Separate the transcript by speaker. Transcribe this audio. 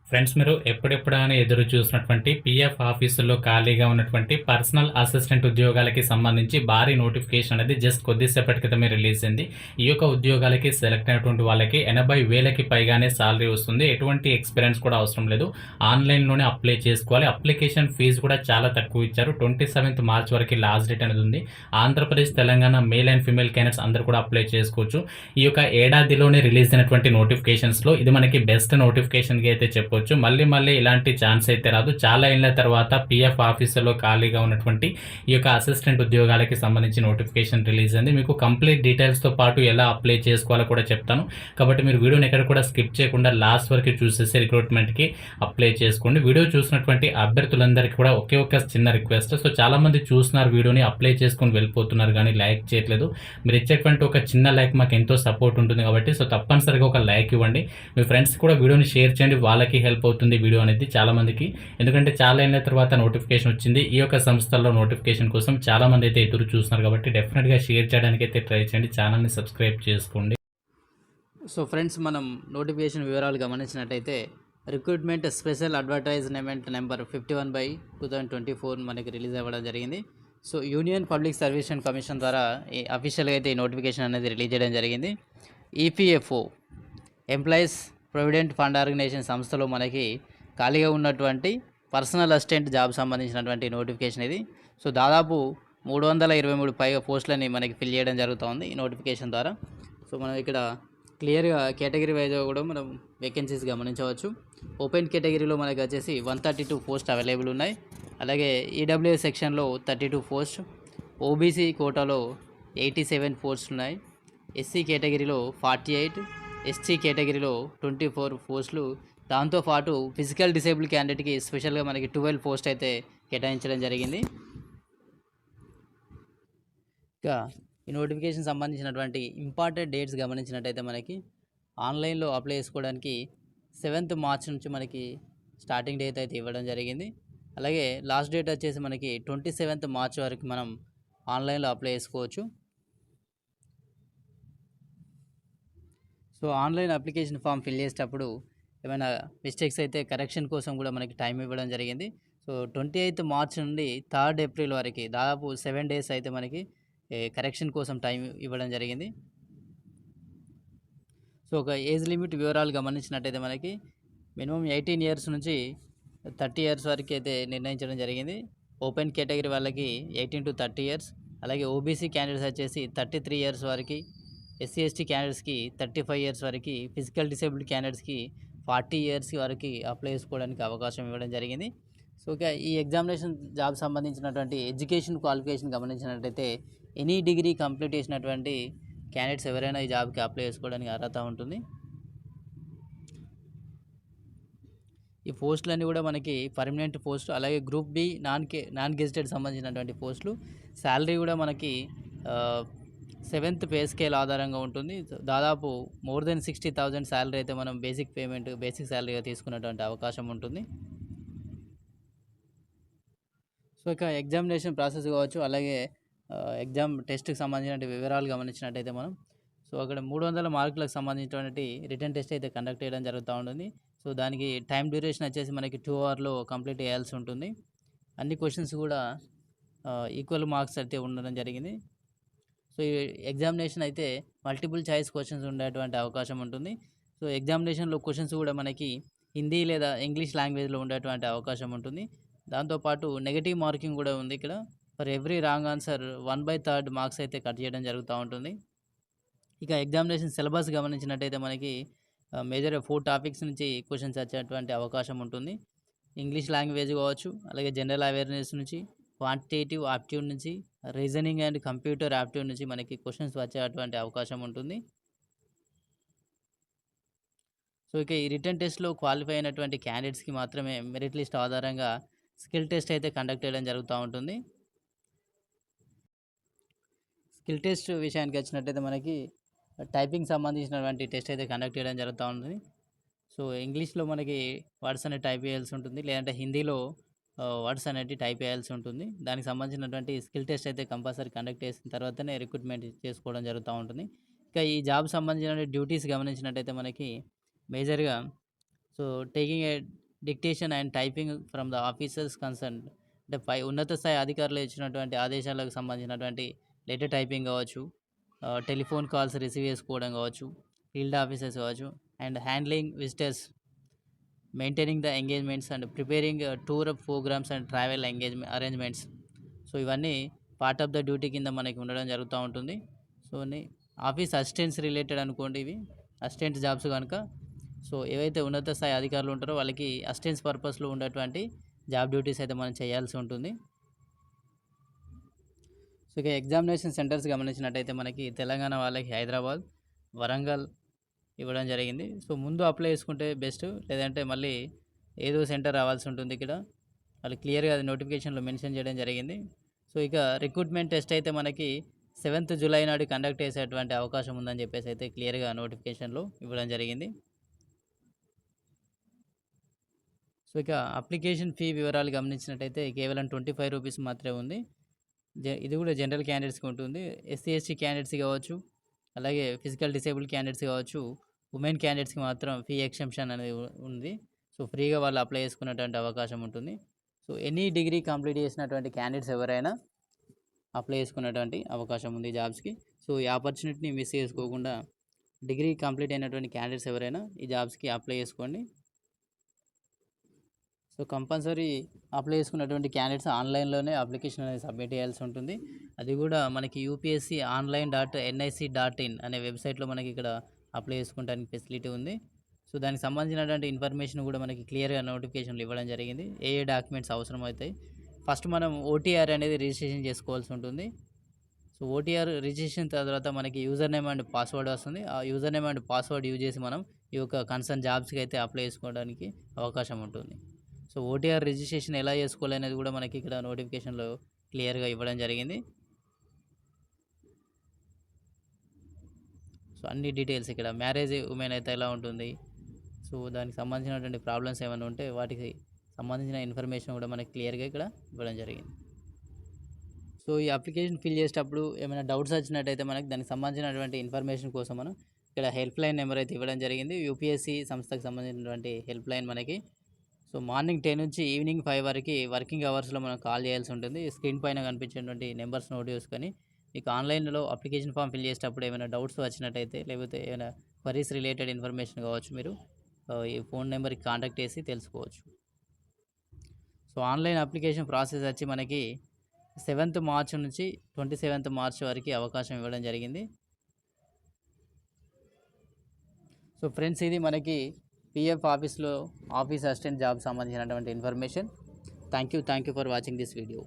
Speaker 1: Friends మీరు ఎప్పుడెప్పుడా ఎదురు చూసినటువంటి పీఎఫ్ ఆఫీసుల్లో ఖాళీగా ఉన్నటువంటి పర్సనల్ అసిస్టెంట్ ఉద్యోగాలకి సంబంధించి భారీ నోటిఫికేషన్ అనేది జస్ట్ కొద్దిసేపటి క్రితమే రిలీజ్ అయింది. ఈ యొక్క ఉద్యోగాలకి సెలెక్ట్ అయినటువంటి వాళ్ళకి 80,000కి పైగానే సాలరీ వస్తుంది. ఎటువంటి ఎక్స్‌పీరియన్స్ కూడా అవసరం లేదు. ఆన్‌లైన్‌లోనే అప్లై చేసుకోవాలి. అప్లికేషన్ ఫీజు కూడా చాలా తక్కువ ఇచ్చారు. 27థ్ మార్చ్ వరకి లాస్ట్ డేట్ అనేది ఉంది. Andhra Pradesh, Telangana male and female candidates అందరూ కూడా అప్లై చేసుకోవచ్చు. ఈ యొక్క ఏడాదిలోనే రిలీజ్ అయినటువంటి నోటిఫికేషన్స్‌లో ఇది మనకి బెస్ట్ నోటిఫికేషన్‌గా అయితే చెప్పొచ్చు. మళ్ళీ ఇలాంటి ఛాన్స్ అయితే రాదు. చాలా ఏళ్ల తర్వాత పీఎఫ్ ఆఫీసర్‌లో ఖాళీగా ఉన్నటువంటి ఈ యొక్క అసిస్టెంట్ ఉద్యోగాలకి సంబంధించి నోటిఫికేషన్ రిలీజ్ అయింది. మీకు కంప్లీట్ డీటెయిల్స్‌తో పాటు ఎలా అప్లై చేసుకోవాలో కూడా చెప్తాను. కాబట్టి మీరు వీడియోని ఎక్కడ కూడా స్కిప్ చేయకుండా లాస్ట్ వరకు చూసేసి రిక్రూట్మెంట్‌కి అప్లై చేసుకోండి. వీడియో చూసినటువంటి అభ్యర్థులందరికీ కూడా ఒకే ఒక చిన్న రిక్వెస్ట్. సో చాలామంది చూస్తున్నారు వీడియోని, అప్లై చేసుకొని వెళ్ళిపోతున్నారు కానీ లైక్ చేయట్లేదు. మీరు ఇచ్చేటువంటి ఒక చిన్న లైక్ మాకు ఎంతో సపోర్ట్ ఉంటుంది కాబట్టి సో తప్పనిసరిగా ఒక లైక్ ఇవ్వండి. మీ ఫ్రెండ్స్ కూడా వీడియోని షేర్ చేయండి. వాళ్ళకి హెల్ప్ అవుతుంది వీడియో అనేది చాలామందికి. ఎందుకంటే చాలా ఏళ్ళ తర్వాత నోటిఫికేషన్ వచ్చింది. ఈ యొక్క సంస్థల్లో నోటిఫికేషన్ కోసం చాలామంది అయితే ఎదురు చూస్తున్నారు కాబట్టి డెఫినెట్‌గా షేర్ చేయడానికి అయితే ట్రై చేయండి. ఛానల్‌ని సబ్స్క్రైబ్ చేసుకోండి.
Speaker 2: సో ఫ్రెండ్స్, మనం నోటిఫికేషన్ వివరాలు గమనించినట్టయితే రిక్రూట్మెంట్ స్పెషల్ అడ్వర్టైజ్మెంట్ నెంబర్ 51/2024 మనకి రిలీజ్ అవ్వడం జరిగింది. So union public service commission ద్వారా అఫీషియల్గా అయితే ఈ నోటిఫికేషన్ అనేది రిలీజ్ చేయడం జరిగింది. EPFO employees provident fund organisation సంస్థలో మనకి ఖాళీగా ఉన్నటువంటి పర్సనల్ అసిస్టెంట్ జాబ్ సంబంధించినటువంటి నోటిఫికేషన్ ఇది. సో దాదాపు 323 పైగా పోస్టులని మనకి ఫిల్ చేయడం జరుగుతుంది ఈ నోటిఫికేషన్ ద్వారా. సో మనం ఇక్కడ క్లియర్గా కేటగిరీ వైజ్గా కూడా మనం వేకెన్సీస్ గమనించవచ్చు. ఓపెన్ కేటగిరీలో మనకి వచ్చేసి 132 పోస్ట్ అవైలబుల్ ఉన్నాయి. అలాగే ఈడబ్ల్యూఎస్ సెక్షన్లో 32 పోస్ట్, ఓబీసీ కోటాలో 87 పోస్టులు ఉన్నాయి. ఎస్సీ కేటగిరీలో 48, ఎస్టీ కేటగిరీలో 24 పోస్టులు. దాంతోపాటు ఫిజికల్ డిసేబుల్ క్యాండిడేట్కి స్పెషల్గా మనకి 12 పోస్ట్ అయితే కేటాయించడం జరిగింది. ఇంకా ఈ నోటిఫికేషన్ సంబంధించినటువంటి ఇంపార్టెంట్ డేట్స్ గమనించినట్టయితే మనకి ఆన్లైన్లో అప్లై చేసుకోవడానికి 7th మార్చ్ నుంచి మనకి స్టార్టింగ్ డేట్ అయితే ఇవ్వడం జరిగింది. అలాగే లాస్ట్ డేట్ వచ్చేసి మనకి 27th మార్చ్ వరకు మనం ఆన్లైన్లో అప్లై చేసుకోవచ్చు. So online application form fill చేసేటప్పుడు ఏమైనా మిస్టేక్స్ అయితే కరెక్షన్ కోసం కూడా మనకి టైం ఇవ్వడం జరిగింది. సో 28th మార్చ్ నుండి 3rd ఏప్రిల్ వరకు దాదాపు 7 డేస్ అయితే మనకి కరెక్షన్ కోసం టైం ఇవ్వడం జరిగింది. సో ఒక ఏజ్ లిమిట్ వివరాలు గమనించినట్టయితే మనకి మినిమం 18 ఇయర్స్ నుంచి 30 ఇయర్స్ వరకు అయితే నిర్ణయించడం జరిగింది. ఓపెన్ కేటగిరీ వాళ్ళకి 18 to 30 ఇయర్స్, అలాగే ఓబీసీ క్యాండిడేట్స్ వచ్చేసి 33 ఇయర్స్ వరకు, ఎస్సీ ఎస్టీ క్యాండిడేట్స్కి 35 ఇయర్స్ వరకు, ఫిజికల్ డిసేబుల్డ్ క్యాండిడేట్స్కి 40 ఇయర్స్ వరకు అప్లై చేసుకోవడానికి అవకాశం ఇవ్వడం జరిగింది. సో ఇక ఈ ఎగ్జామినేషన్ జాబ్ సంబంధించినటువంటి ఎడ్యుకేషన్ క్వాలిఫికేషన్ గమనించినట్టయితే ఎనీ డిగ్రీ కంప్లీట్ చేసినటువంటి క్యాండిడేట్స్ ఎవరైనా ఈ జాబ్కి అప్లై చేసుకోవడానికి అర్హత ఉంటుంది. ఈ పోస్టులన్నీ కూడా మనకి పర్మనెంట్ పోస్టు, అలాగే గ్రూప్ బి నాన్ గెజిటెడ్ సంబంధించినటువంటి పోస్టులు. శాలరీ కూడా మనకి 7th పే స్కేల్ ఆధారంగా ఉంటుంది. దాదాపు more than 60,000 శాలరీ అయితే మనం బేసిక్ శాలరీగా తీసుకునేటువంటి అవకాశం ఉంటుంది. సో ఇక ఎగ్జామినేషన్ ప్రాసెస్ కావచ్చు, అలాగే ఎగ్జామ్ టెస్ట్కి సంబంధించిన వివరాలు గమనించినట్టయితే మనం సో అక్కడ 300 మార్కులకు సంబంధించినటువంటి రిటర్న్ టెస్ట్ అయితే కండక్ట్ చేయడం జరుగుతూ ఉంటుంది. సో దానికి టైం డ్యూరేషన్ వచ్చేసి మనకి 2 అవర్లో కంప్లీట్ చేయాల్సి ఉంటుంది. అన్ని క్వశ్చన్స్ కూడా ఈక్వల్ మార్క్స్ అయితే ఉండడం జరిగింది. సో ఈ ఎగ్జామినేషన్ అయితే మల్టిపుల్ చాయిస్ క్వశ్చన్స్ ఉండేటువంటి అవకాశం ఉంటుంది. సో ఎగ్జామినేషన్లో క్వశ్చన్స్ కూడా మనకి హిందీ లేదా ఇంగ్లీష్ లాంగ్వేజ్లో ఉండేటువంటి అవకాశం ఉంటుంది. దాంతోపాటు నెగటివ్ మార్కింగ్ కూడా ఉంది ఇక్కడ. For every wrong answer 1/3 marks అయితే కట్ చేయడం జరుగుతూ ఉంటుంది. ఇక ఎగ్జామినేషన్ సిలబస్ గమనించినట్టయితే మనకి మేజర్గా 4 టాపిక్స్ నుంచి క్వశ్చన్స్ వచ్చేటువంటి అవకాశం ఉంటుంది. ఇంగ్లీష్ లాంగ్వేజ్ కావచ్చు, అలాగే జనరల్ అవేర్నెస్ నుంచి, క్వాంటిటేటివ్ ఆప్టిట్యూడ్ నుంచి, రీజనింగ్ అండ్ కంప్యూటర్ ఆప్టిట్యూడ్ నుంచి మనకి క్వశ్చన్స్ వచ్చేటువంటి అవకాశం ఉంటుంది. సో ఇక ఈ రిటర్న్ టెస్ట్లో క్వాలిఫై అయినటువంటి క్యాండిడేట్స్కి మాత్రమే మెరిట్ లిస్ట్ ఆధారంగా స్కిల్ టెస్ట్ అయితే కండక్ట్ చేయడం జరుగుతూ ఉంటుంది. స్కిల్ టెస్ట్ విషయానికి వచ్చినట్టయితే మనకి టైపింగ్ సంబంధించినటువంటి టెస్ట్ అయితే కండక్ట్ చేయడం జరుగుతూ ఉంటుంది. సో ఇంగ్లీష్లో మనకి వర్డ్స్ అనేవి టైప్ చేయాల్సి ఉంటుంది, లేదంటే హిందీలో వర్డ్స్ అనేవి టైప్ చేయాల్సి ఉంటుంది. దానికి సంబంధించినటువంటి స్కిల్ టెస్ట్ అయితే కంపల్సరీ కండక్ట్ చేసిన తర్వాతనే రిక్రూట్మెంట్ చేసుకోవడం జరుగుతూ ఉంటుంది. ఇక ఈ జాబ్ సంబంధించిన డ్యూటీస్ గమనించినట్టయితే మనకి మేజర్గా so taking a dictation and typing from the officers concern, అంటే పై ఉన్నత స్థాయి అధికారులు ఇచ్చినటువంటి ఆదేశాలకు సంబంధించినటువంటి లెటర్ టైపింగ్ కావచ్చు, టెలిఫోన్ కాల్స్ రిసీవ్ చేసుకోవడం కావచ్చు, ఫీల్డ్ ఆఫీసర్స్ కావచ్చు, and handling visitors, maintaining the engagements and preparing tour programmes and travel engagement arrangements. So ఇవన్నీ పార్ట్ ఆఫ్ ద డ్యూటీ కింద మనకి ఉండడం జరుగుతూ ఉంటుంది. సో ఆఫీస్ అసిస్టెంట్స్ రిలేటెడ్ అనుకోండి, ఇవి అసిస్టెంట్ జాబ్స్ కనుక. సో ఏవైతే ఉన్నత స్థాయి అధికారులు ఉంటారో వాళ్ళకి అసిస్టెన్స్ పర్పస్లో ఉండేటువంటి జాబ్ డ్యూటీస్ అయితే మనం చేయాల్సి ఉంటుంది. సో ఇక ఎగ్జామినేషన్ సెంటర్స్ గమనించినట్టయితే మనకి తెలంగాణ వాళ్ళకి హైదరాబాద్, వరంగల్ ఇవ్వడం జరిగింది. సో ముందు అప్లై చేసుకుంటే బెస్ట్, లేదంటే మళ్ళీ ఏదో సెంటర్ రావాల్సి ఉంటుంది. ఇక్కడ వాళ్ళు క్లియర్గా అది నోటిఫికేషన్లో మెన్షన్ చేయడం జరిగింది. సో ఇక రిక్రూట్మెంట్ టెస్ట్ అయితే మనకి 7th జూలై నాడు కండక్ట్ చేసేటువంటి అవకాశం ఉందని చెప్పేసి అయితే క్లియర్గా నోటిఫికేషన్లో ఇవ్వడం జరిగింది. సో ఇక అప్లికేషన్ ఫీ వివరాలు గమనించినట్టయితే కేవలం 25 రూపీస్ మాత్రమే ఉంది. ఇది కూడా జనరల్ క్యాండిడేట్స్కి ఉంటుంది. ఎస్సీ ఎస్టీ క్యాండిడేట్స్ కావచ్చు, అలాగే ఫిజికల్ డిసేబుల్ క్యాండిడేట్స్ కావచ్చు, ఉమెన్ క్యాండిడేట్స్కి మాత్రం ఫీ ఎక్సెంప్షన్ అనేది ఉంది. సో ఫ్రీగా వాళ్ళు అప్లై చేసుకునేటువంటి అవకాశం ఉంటుంది. సో ఎనీ డిగ్రీ కంప్లీట్ చేసినటువంటి క్యాండిడేట్స్ ఎవరైనా అప్లై చేసుకునేటువంటి అవకాశం ఉంది జాబ్స్కి. సో ఈ ఆపర్చునిటీని మిస్ చేసుకోకుండా డిగ్రీ కంప్లీట్ అయినటువంటి క్యాండిడేట్స్ ఎవరైనా ఈ జాబ్స్కి అప్లై చేసుకోండి. సో కంపల్సరీ అప్లై చేసుకున్నటువంటి క్యాండిడేట్స్ ఆన్లైన్లోనే అప్లికేషన్ అనేది సబ్మిట్ చేయాల్సి ఉంటుంది. అది కూడా మనకి UPSC online.nic.in అనే వెబ్సైట్లో మనకి ఇక్కడ అప్లై చేసుకోవడానికి ఫెసిలిటీ ఉంది. సో దానికి సంబంధించినటువంటి ఇన్ఫర్మేషన్ కూడా మనకి క్లియర్గా నోటిఫికేషన్లు ఇవ్వడం జరిగింది. ఏ డాక్యుమెంట్స్ అవసరం అవుతాయి. ఫస్ట్ మనం OTR అనేది రిజిస్ట్రేషన్ చేసుకోవాల్సి ఉంటుంది. సో OTR రిజిస్ట్రేషన్ తర్వాత మనకి యూజర్ నేమ్ అండ్ పాస్వర్డ్ వస్తుంది. ఆ user name and password use చేసి మనం ఈ యొక్క కన్సర్న్ జాబ్స్కి అయితే అప్లై చేసుకోవడానికి అవకాశం ఉంటుంది. సో OTR రిజిస్ట్రేషన్ ఎలా చేసుకోవాలి అనేది కూడా మనకి ఇక్కడ నోటిఫికేషన్లో క్లియర్గా ఇవ్వడం జరిగింది. సో అన్ని డీటెయిల్స్ ఇక్కడ మ్యారేజ్ ఉమెన్ అయితే ఎలా ఉంటుంది, సో దానికి సంబంధించినటువంటి ప్రాబ్లమ్స్ ఏమైనా ఉంటే వాటికి సంబంధించిన ఇన్ఫర్మేషన్ కూడా మనకి క్లియర్గా ఇక్కడ ఇవ్వడం జరిగింది. సో ఈ అప్లికేషన్ ఫిల్ చేసేటప్పుడు ఏమైనా డౌట్స్ వచ్చినట్టయితే మనకి దానికి సంబంధించినటువంటి ఇన్ఫర్మేషన్ కోసం మనం ఇక్కడ హెల్ప్ లైన్ నెంబర్ అయితే ఇవ్వడం జరిగింది. UPSC సంస్థకు సంబంధించినటువంటి హెల్ప్ లైన్ మనకి. సో మార్నింగ్ 10 నుంచి ఈవినింగ్ 5 వరకు వర్కింగ్ అవర్స్లో మనం కాల్ చేయాల్సి ఉంటుంది. స్క్రీన్ పైన కనిపించేటువంటి నెంబర్స్ నోట్ చేసుకొని మీకు ఆన్లైన్లో అప్లికేషన్ ఫామ్ ఫిల్ చేసేటప్పుడు ఏమైనా డౌట్స్ వచ్చినట్టయితే, లేకపోతే ఏమైనా క్వరీస్ రిలేటెడ్ ఇన్ఫర్మేషన్ కావచ్చు, మీరు ఈ ఫోన్ నెంబర్కి కాంటాక్ట్ చేసి తెలుసుకోవచ్చు. సో ఆన్లైన్ అప్లికేషన్ ప్రాసెస్ వచ్చి మనకి 7th మార్చ్ నుంచి 27th మార్చ్ వరకు అవకాశం ఇవ్వడం జరిగింది. సో ఫ్రెండ్స్, ఇది మనకి PF ఆఫీస్లో ఆఫీస్ అసిస్టెంట్ జాబ్ సంబంధించినటువంటి information. Thank you for watching this video.